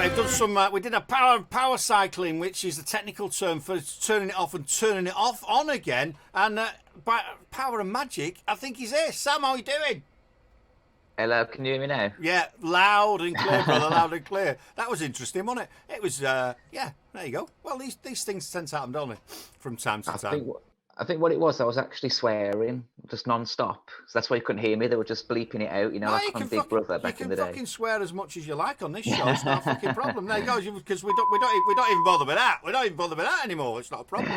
we've done some. We did a power cycling, which is the technical term for turning it off and turning it on again. And by power and magic, I think he's here. Sam, how are you doing? Hello, can you hear me now? Yeah, loud and clear, brother, loud and clear. That was interesting, wasn't it? It was, yeah, there you go. Well, these things tend to happen, don't they, from time to time? I think what it was, I was actually swearing just non-stop. So that's why you couldn't hear me. They were just bleeping it out, like on Big Brother back in the day. You can fucking swear as much as you like on this show. It's not a fucking problem. There you go, because we don't even bother with that. We don't even bother with that anymore. It's not a problem.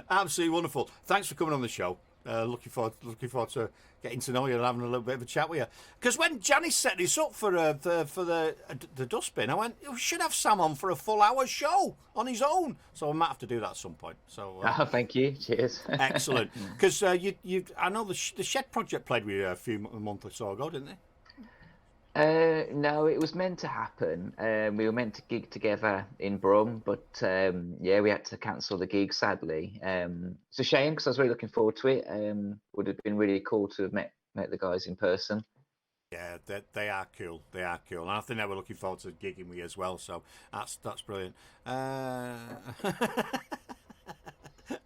Absolutely wonderful. Thanks for coming on the show. Looking forward to getting to know you and having a little bit of a chat with you. Because when Janice set this up for the dustbin, I went, we should have Sam on for a full hour show on his own. So I might have to do that at some point. So thank you. Cheers. Excellent. Because I know the Shed Project played with you a month or so ago, didn't they? No, it was meant to happen. We were meant to gig together in Brum, but we had to cancel the gig, sadly. It's a shame because I was really looking forward to it. Would have been really cool to have met the guys in person. Yeah, they are cool. They are cool, and I think they were looking forward to gigging with you as well. So that's brilliant.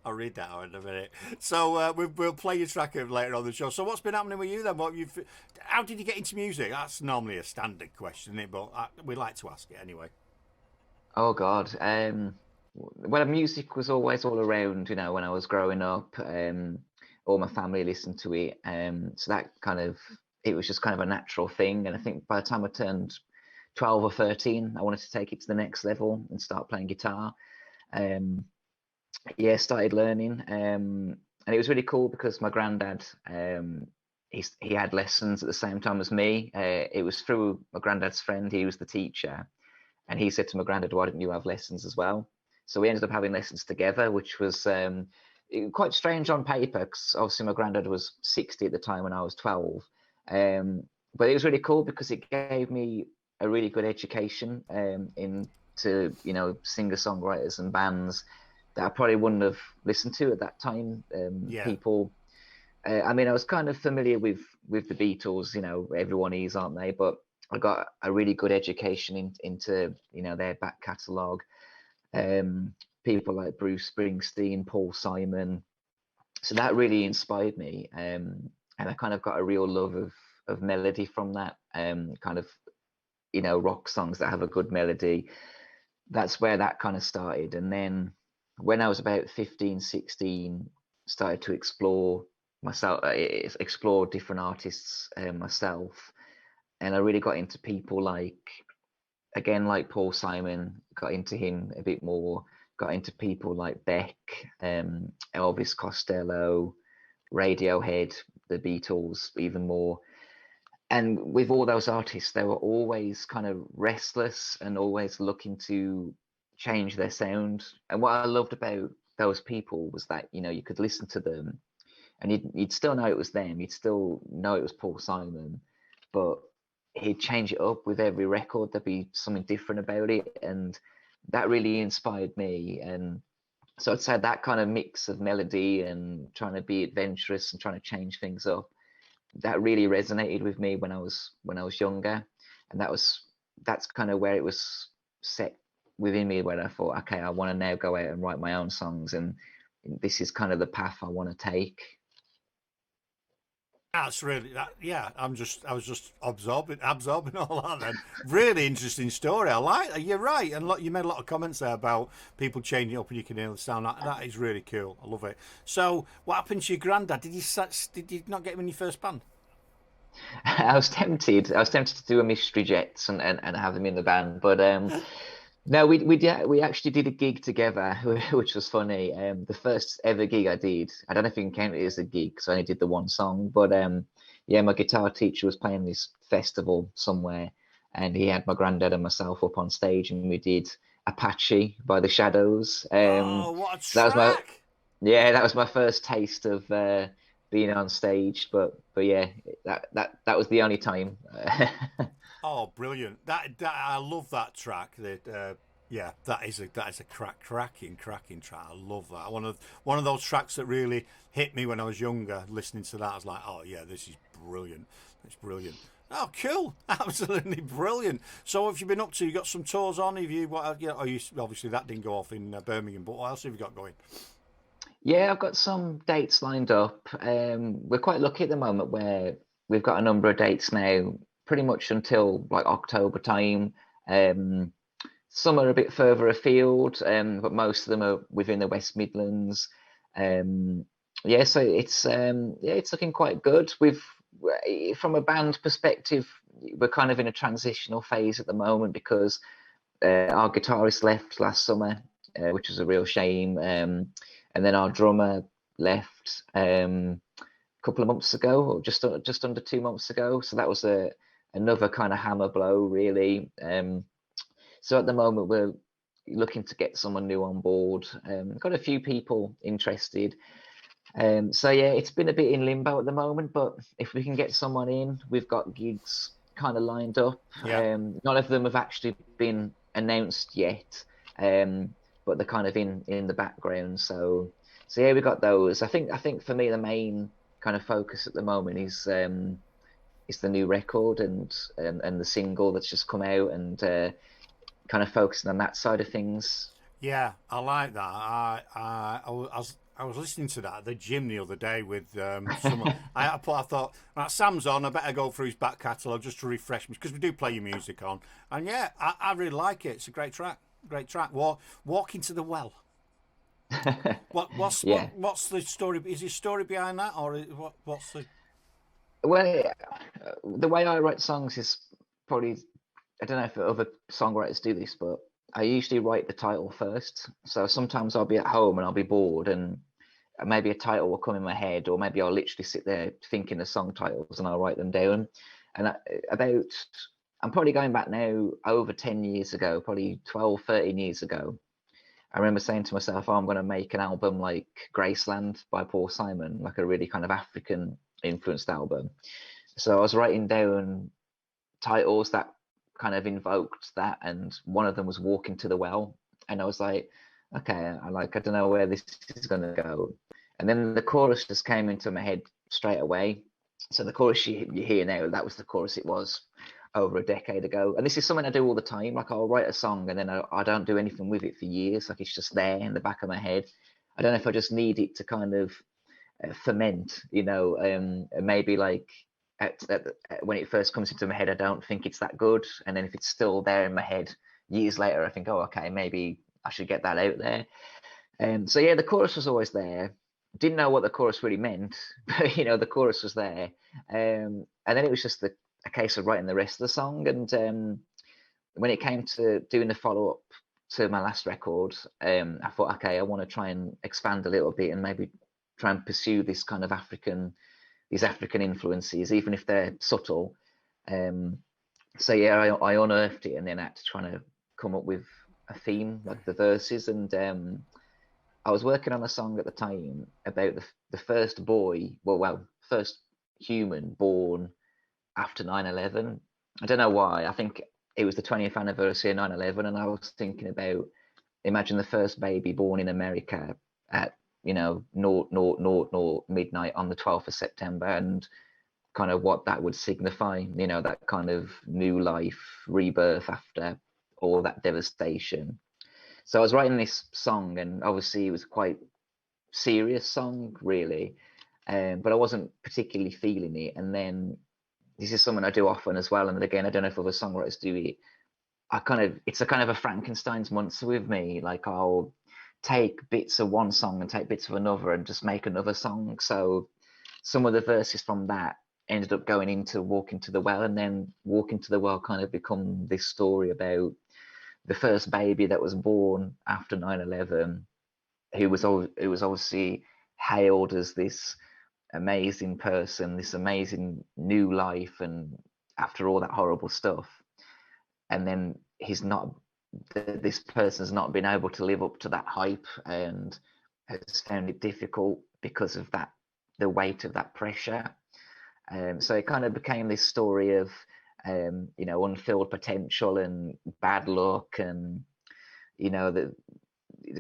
I'll read that out in a minute. So we'll play your track later on the show. So what's been happening with you then? How did you get into music? That's normally a standard question, isn't it? But we like to ask it anyway. Oh God. Well, music was always all around. When I was growing up, all my family listened to it. So that it was just kind of a natural thing. And I think by the time I turned 12 or 13, I wanted to take it to the next level and start playing guitar. Started learning, and it was really cool because my granddad, he had lessons at the same time as me. It was through my granddad's friend. He was the teacher, and he said to my granddad, "Why didn't you have lessons as well?" So we ended up having lessons together, which was quite strange on paper because obviously my granddad was 60 at the time when I was 12. But it was really cool because it gave me a really good education into singer-songwriters and bands that I probably wouldn't have listened to at that time. People, I was kind of familiar with the Beatles, everyone is, aren't they? But I got a really good education into their back catalogue. People like Bruce Springsteen, Paul Simon. So that really inspired me. And I kind of got a real love of melody from that. Rock songs that have a good melody. That's where that kind of started. And then when I was about 15, 16, started to explore different artists myself. And I really got into people like Paul Simon, got into him a bit more, got into people like Beck, Elvis Costello, Radiohead, the Beatles, even more. And with all those artists, they were always kind of restless and always looking to change their sound. And what I loved about those people was that you could listen to them and you'd still know it was them, you'd still know it was Paul Simon, but he'd change it up with every record. There'd be something different about it, and that really inspired me. And so I'd say that kind of mix of melody and trying to be adventurous and trying to change things up, that really resonated with me when I was younger. And that's kind of where it was set within me, where I thought, okay, I want to now go out and write my own songs, and this is kind of the path I want to take. That's really I was just absorbing all that. Then really interesting story. I like that. You're right, and you made a lot of comments there about people changing up and you can hear the sound. That is really cool. I love it. So, what happened to your granddad? Did you not get him in your first band? I was tempted to do a Mystery Jets and have them in the band, but no, we actually did a gig together, which was funny. The first ever gig I did, I don't know if you can count it as a gig because I only did the one song, but my guitar teacher was playing this festival somewhere, and he had my granddad and myself up on stage, and we did Apache by the Shadows. What a track! That was my first taste of being on stage, but yeah, that was the only time. Oh, brilliant! I love that track. That is a cracking track. I love that. One of those tracks that really hit me when I was younger. Listening to that, I was like, oh yeah, this is brilliant. It's brilliant. Oh, cool! Absolutely brilliant. So, what have you been up to? You got some tours on? Have you? What? You know, obviously that didn't go off in Birmingham, but what else have you got going? Yeah, I've got some dates lined up. We're quite lucky at the moment where we've got a number of dates now, pretty much until like October time. Um, some are a bit further afield, but most of them are within the West Midlands. Um, yeah, so it's looking quite good. From a band perspective, we're kind of in a transitional phase at the moment because our guitarist left last summer, which was a real shame. And then our drummer left a couple of months ago, or just under 2 months ago. So that was another kind of hammer blow, really. So at the moment, we're looking to get someone new on board. Got a few people interested. So yeah, it's been a bit in limbo at the moment, but if we can get someone in, we've got gigs kind of lined up. Yeah. None of them have actually been announced yet, but they're kind of in the background. So yeah, we got those. I think for me the main kind of focus at the moment is the new record and the single that's just come out and kind of focusing on that side of things. Yeah, I like that. I was listening to that at the gym the other day with someone. I thought, right, Sam's on. I better go through his back catalogue just to refresh me because we do play your music on. And yeah, I really like it. It's a great track. Great track. Walk into the well. Yeah. What's the story? Is there a story behind that, or what's the? Well, the way I write songs is probably, I don't know if other songwriters do this, but I usually write the title first. So sometimes I'll be at home and I'll be bored, and maybe a title will come in my head, or maybe I'll literally sit there thinking of song titles and I'll write them down. And about, I'm probably going back now over 10 years ago, probably 12, 13 years ago. I remember saying to myself, oh, I'm going to make an album like Graceland by Paul Simon, like a really kind of African influenced album. So I was writing down titles that kind of invoked that, and one of them was Walking to the Well. And I was like, okay, I don't know where this is going to go. And then the chorus just came into my head straight away. So the chorus you hear now, that was the chorus it was over a decade ago. And this is something I do all the time. Like I'll write a song and then I don't do anything with it for years. Like it's just there in the back of my head. I don't know if I just need it to kind of ferment, maybe like when it first comes into my head, I don't think it's that good. And then if it's still there in my head years later, I think, oh, okay, maybe I should get that out there. So yeah, the chorus was always there. Didn't know what the chorus really meant, but the chorus was there. And then it was just a case of writing the rest of the song. And when it came to doing the follow up to my last record, I thought, okay, I want to try and expand a little bit and maybe try and pursue this kind of these African influences, even if they're subtle. So yeah, I unearthed it and then had to try to come up with a theme, like the verses. And I was working on a song at the time about the first boy, first human born after 9/11. I don't know why. I think it was the 20th anniversary of 9/11, and I was thinking about, imagine the first baby born in America at 0:00 midnight on the 12th of September, and kind of what that would signify, that kind of new life, rebirth after all that devastation. So I was writing this song, and obviously it was quite serious song, really, but I wasn't particularly feeling it. And then this is something I do often as well, and again, I don't know if other songwriters do it. It's a kind of a Frankenstein's monster with me. Like I'll take bits of one song and take bits of another and just make another song. So some of the verses from that ended up going into Walking to the Well, and then Walking to the Well kind of become this story about the first baby that was born after 9/11, who was obviously hailed as this amazing person, this amazing new life, and after all that horrible stuff, and then this person's not been able to live up to that hype and has found it difficult because of that, the weight of that pressure. So it kind of became this story of unfilled potential and bad luck, and the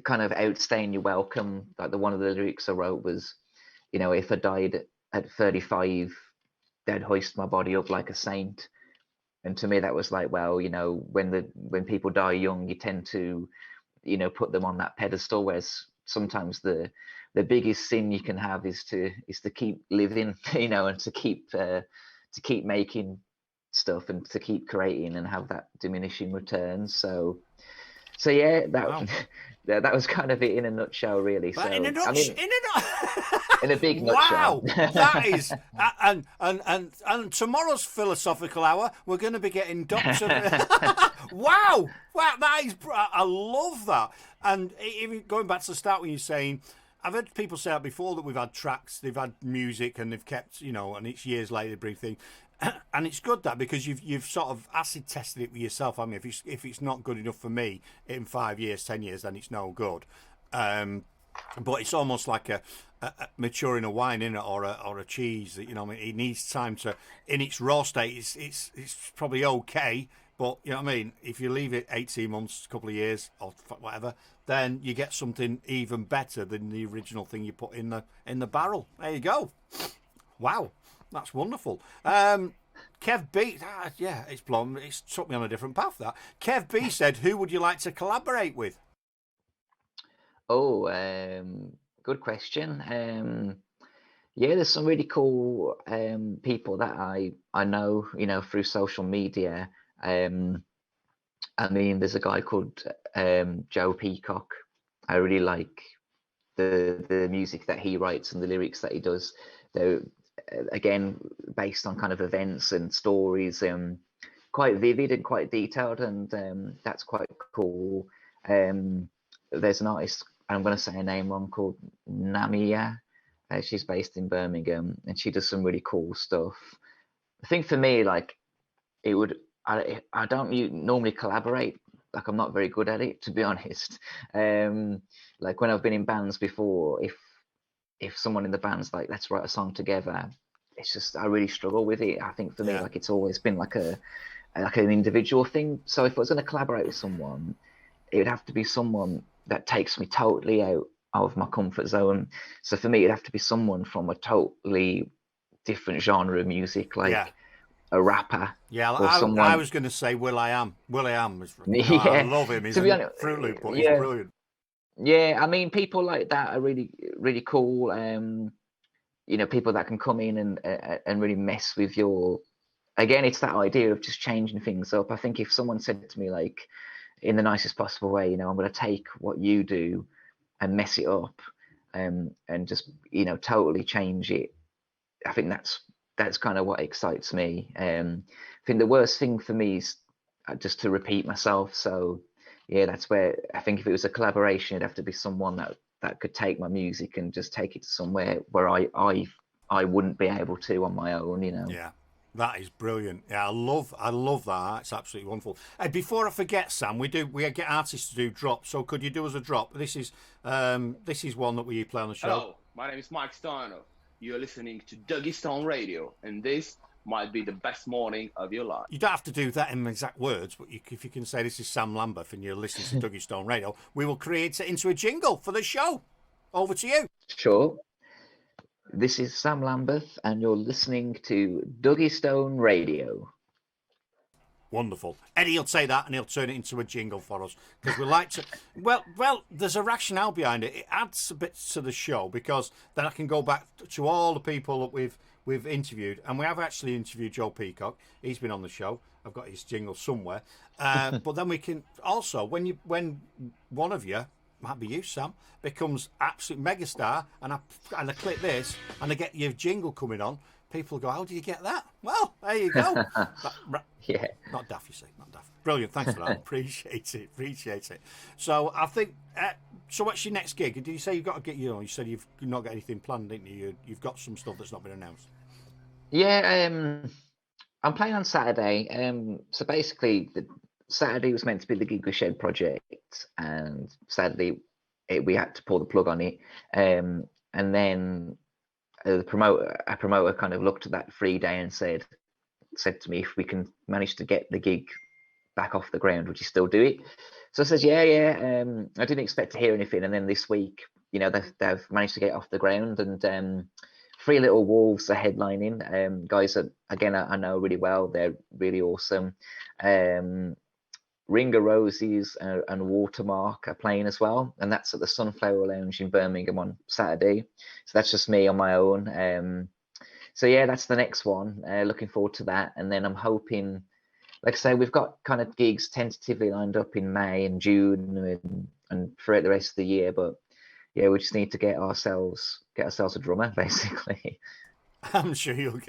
kind of outstaying your welcome. Like one of the lyrics I wrote was, if I died at 35, they'd hoist my body up like a saint. And to me, that was like, well, when people die young, you tend to, put them on that pedestal. Whereas sometimes the biggest sin you can have is to keep living, and to keep making stuff and to keep creating and have that diminishing returns. So yeah, Wow. that was kind of it in a nutshell, really. But So in a in a big wow, nutshell. that is, and tomorrow's philosophical hour, we're going to be getting Doctor. Wow, that is, I love that. And even going back to the start when you're saying, I've heard people say that before, that we've had tracks, they've had music, and they've kept, and it's years later they bring things. And it's good that, because you've sort of acid tested it with yourself. I mean, if it's not good enough for me in 5 years, 10 years, then it's no good. But it's almost like a maturing a wine, in it, or a cheese. That, it needs time to, in its raw state. It's probably okay, but you know what I mean. If you leave it 18 months, a couple of years, or whatever, then you get something even better than the original thing you put in the barrel. There you go. Wow. That's wonderful. Kev B, it's took me on a different path. That Kev B said, "Who would you like to collaborate with?" Oh, good question. Yeah, there's some really cool people that I know, through social media. I mean, there's a guy called Joe Peacock. I really like the music that he writes and the lyrics that he does. They're, again, based on kind of events and stories, quite vivid and quite detailed, and that's quite cool. There's an artist, I'm going to say her name wrong, called Namia. She's based in Birmingham, and she does some really cool stuff. I think for me, like, I don't normally collaborate. Like, I'm not very good at it, to be honest. Like, when I've been in bands before, if someone in the band's like, let's write a song together, it's just, I really struggle with it. I think for me, like, it's always been like an individual thing. So if I was going to collaborate with someone, it would have to be someone that takes me totally out of my comfort zone. So for me, it'd have to be someone from a totally different genre of music, like a rapper. Yeah, or someone... I was going to say Will.i.am. Will.i.am is, I love him. He's a Fruit Loop, but he's brilliant. Yeah, I mean, people like that are really, really cool. People that can come in and really mess with your. Again, it's that idea of just changing things up. I think if someone said to me, like, in the nicest possible way, I'm going to take what you do and mess it up, and just totally change it. I think that's kind of what excites me. I think the worst thing for me is just to repeat myself. So yeah, that's where I think if it was a collaboration, it'd have to be someone that could take my music and just take it to somewhere where I wouldn't be able to on my own. Yeah. That is brilliant. Yeah, I love that. It's absolutely wonderful. Before I forget, Sam, we get artists to do drops. So could you do us a drop? This is one that we play on the show. Hello, my name is Mike Steiner. You're listening to DuggystoneRadio, and this might be the best morning of your life. You don't have to do that in exact words, but if you can say this is Sam Lambeth and you're listening to Duggystone Radio, we will create it into a jingle for the show. Over to you. Sure. This is Sam Lambeth, and you're listening to Duggystone Radio. Wonderful. Eddie will say that, and he'll turn it into a jingle for us, because we like to. Well, there's a rationale behind it. It adds a bit to the show, because then I can go back to all the people that we've interviewed, and we have actually interviewed Joe Peacock. He's been on the show. I've got his jingle somewhere. But then we can also, when one of you, might be you, Sam, becomes absolute megastar, and I click this, and I get your jingle coming on, people go, how do you get that? Well, there you go. Yeah. Not daft, you see. Not daft. Brilliant. Thanks for that. Appreciate it. So I think, so what's your next gig? Did you say you've got to get, you said you've not got anything planned, didn't you? You've got some stuff that's not been announced. Yeah, I'm playing on Saturday. So basically, Saturday was meant to be the Gig with Shed project, and sadly, we had to pull the plug on it. And then a promoter kind of looked at that free day and said to me, if we can manage to get the gig back off the ground, would you still do it? So I says, yeah. I didn't expect to hear anything, and then this week, they've managed to get it off the ground, and Three Little Wolves are headlining. Guys that, again, I know really well. They're really awesome. Ring of Roses and Watermark are playing as well, and that's at the Sunflower Lounge in Birmingham on Saturday. So that's just me on my own. So yeah, that's the next one. Looking forward to that. And then I'm hoping, like I say, we've got kind of gigs tentatively lined up in May and June and throughout the rest of the year. But yeah, we just need to get ourselves a drummer, basically. I'm sure you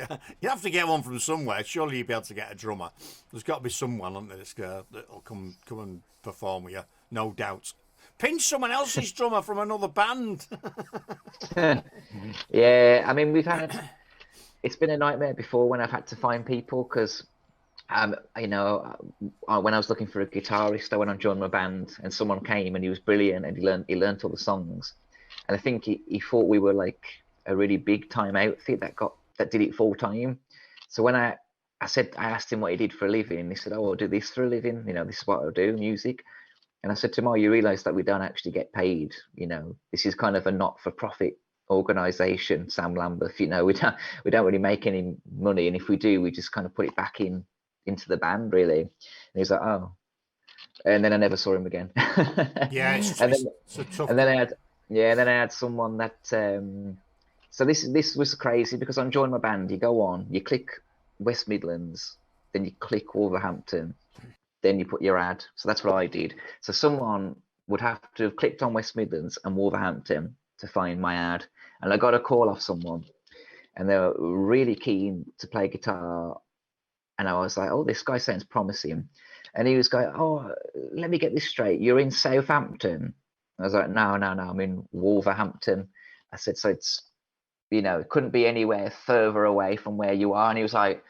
have to get one from somewhere. Surely you'll be able to get a drummer. There's got to be someone on this that'll come and perform with you, no doubt. Pinch someone else's drummer from another band. Yeah, I mean, it's been a nightmare before when I've had to find people because, you know, when I was looking for a guitarist, I went on Join My Band and someone came and he was brilliant and he learned all the songs. And I think he thought we were like a really big time outfit that did it full time. So when I asked him what he did for a living, he said, "Oh, I'll do this for a living. You know, this is what I'll do, music." And I said to him, "Oh, you realise that we don't actually get paid. You know, this is kind of a not-for-profit organisation, Sam Lambeth. You know, we don't really make any money, and if we do, we just kind of put it back into the band, really." And he was like, "Oh," and then I never saw him again. Yeah, it's a tough. And then I had someone that. So this was crazy because on Join My Band, you go on, you click West Midlands, then you click Wolverhampton, then you put your ad. So that's what I did. So someone would have to have clicked on West Midlands and Wolverhampton to find my ad. And I got a call off someone and they were really keen to play guitar. And I was like, "Oh, this guy sounds promising." And he was going, "Oh, let me get this straight. You're in Southampton." I was like, no, I'm in Wolverhampton. I said, "So it's, you know, it couldn't be anywhere further away from where you are." And he was like,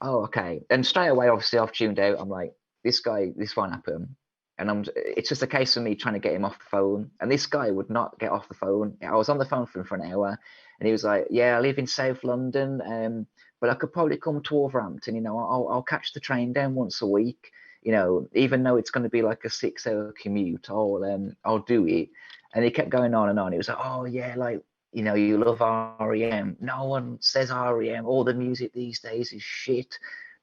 "Oh, okay." And straight away, obviously, I've tuned out. I'm like, this won't happen. And it's just a case of me trying to get him off the phone. And this guy would not get off the phone. I was on the phone for him for an hour. And he was like, "Yeah, I live in South London, but I could probably come to Wolverhampton. You know, I'll catch the train down once a week. You know, even though it's going to be like a 6-hour commute, I'll do it." And he kept going on and on. He was like, "Oh, yeah, like, you know, you love REM. No one says REM. All the music these days is shit."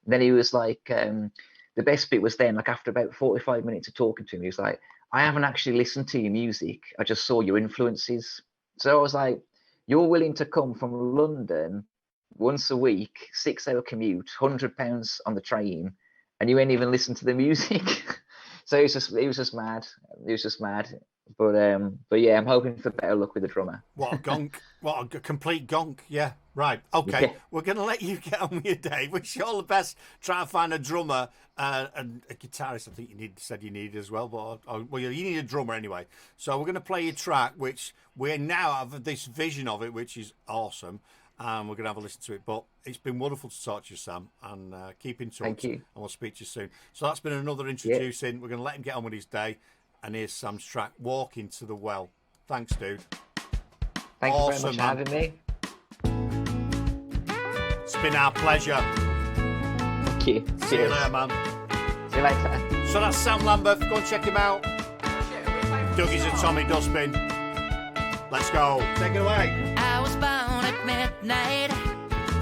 And then he was like, the best bit was then, like after about 45 minutes of talking to him, he was like, "I haven't actually listened to your music. I just saw your influences." So I was like, "You're willing to come from London once a week, 6-hour commute, £100 on the train, and you ain't even listen to the music?" So he was just mad. He was just mad. But yeah, I'm hoping for better luck with the drummer. What a gonk. What a complete gonk. Yeah, right. Okay, yeah. We're going to let you get on with your day. Wish you all the best. Try to find a drummer and a guitarist. I think you said you needed as well. But well, you need a drummer anyway. So we're going to play your track, which we now have this vision of it, which is awesome. And we're going to have a listen to it. But it's been wonderful to talk to you, Sam. And keep in touch. Thank you. And we'll speak to you soon. So that's been another introducing. Yeah. We're going to let him get on with his day. And here's Sam's track, "Walk Into the Well." Thanks, dude. Thank you very much for having me. It's been our pleasure. Thank you. See you later, man. See you later. So that's Sam Lambeth. Go and check him out. Dougie's at Tommy Dustbin. Let's go. Take it away. I was born at midnight,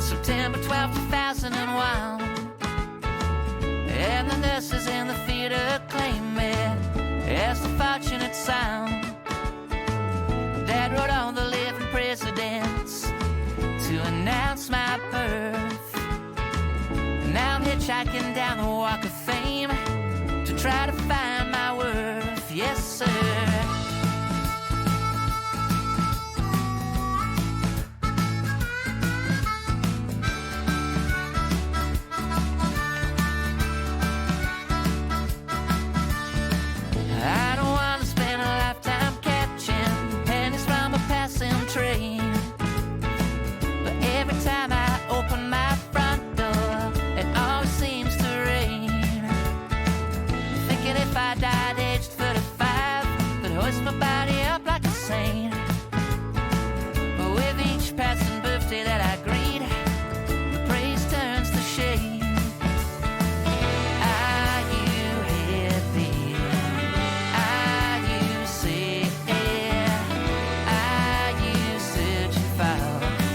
September 12, 2001. And the nurses in the theater claim me as the fortunate son. Dad wrote all the living presidents to announce my birth. Now I'm hitchhiking down the Walk of Fame to try to find my worth. Yes, sir.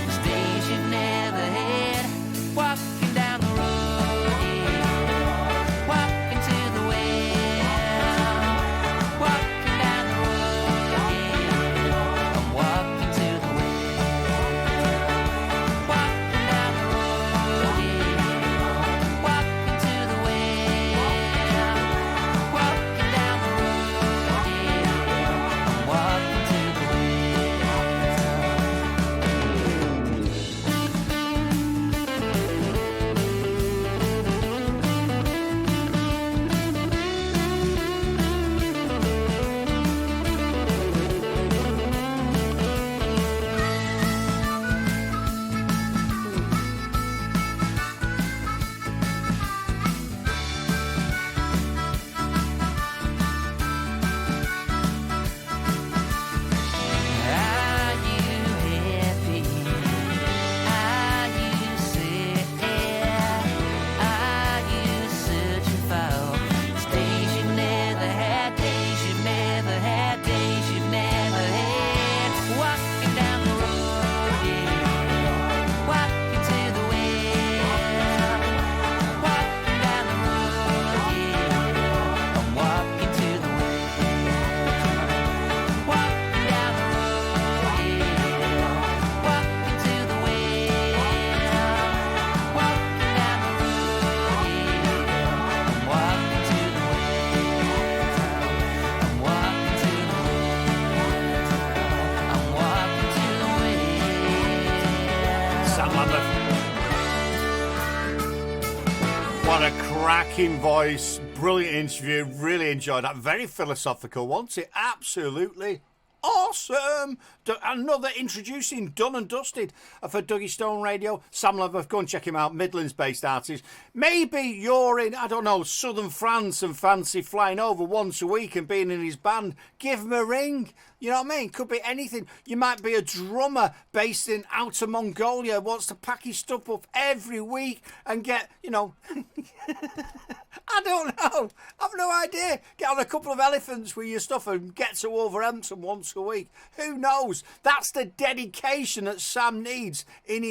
Stay cracking voice, brilliant interview, really enjoyed that. Very philosophical, wasn't it? Absolutely awesome. Another introducing Done and Dusted for Dougie Stone Radio. Sam Lambeth, go and check him out, Midlands-based artist. Maybe you're in, I don't know, southern France and fancy flying over once a week and being in his band. Give him a ring. You know what I mean? Could be anything. You might be a drummer based in Outer Mongolia, wants to pack his stuff up every week and get, you know, I don't know. I've no idea. Get on a couple of elephants with your stuff and get to Wolverhampton once a week. Who knows? That's the dedication that Sam needs in his